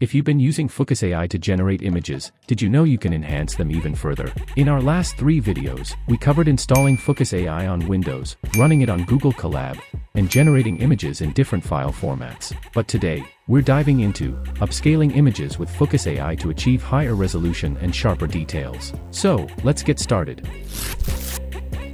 If you've been using Fooocus AI to generate images, did you know you can enhance them even further? In our last 3 videos, we covered installing Fooocus AI on Windows, running it on Google Colab, and generating images in different file formats. But today, we're diving into upscaling images with Fooocus AI to achieve higher resolution and sharper details. So, let's get started.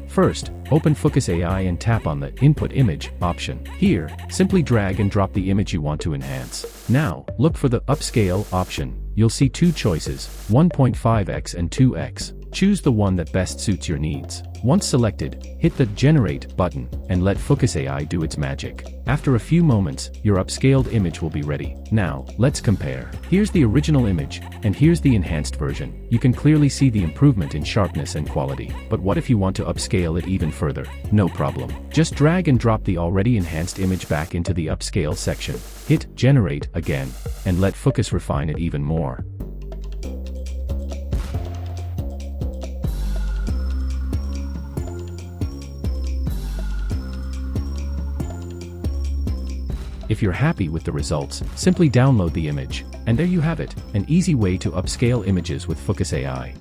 First, open Fooocus AI and tap on the Input Image option. Here, simply drag and drop the image you want to enhance. Now, look for the Upscale option. You'll see 2 choices, 1.5x and 2x. Choose the one that best suits your needs. Once selected, hit the Generate button, and let Fooocus AI do its magic. After a few moments, your upscaled image will be ready. Now, let's compare. Here's the original image, and here's the enhanced version. You can clearly see the improvement in sharpness and quality. But what if you want to upscale it even further? No problem. Just drag and drop the already enhanced image back into the Upscale section. Hit Generate again, and let Fooocus refine it even more. If you're happy with the results, simply download the image, and there you have it, an easy way to upscale images with Fooocus AI.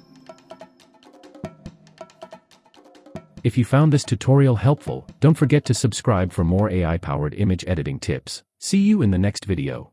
If you found this tutorial helpful, don't forget to subscribe for more AI-powered image editing tips. See you in the next video.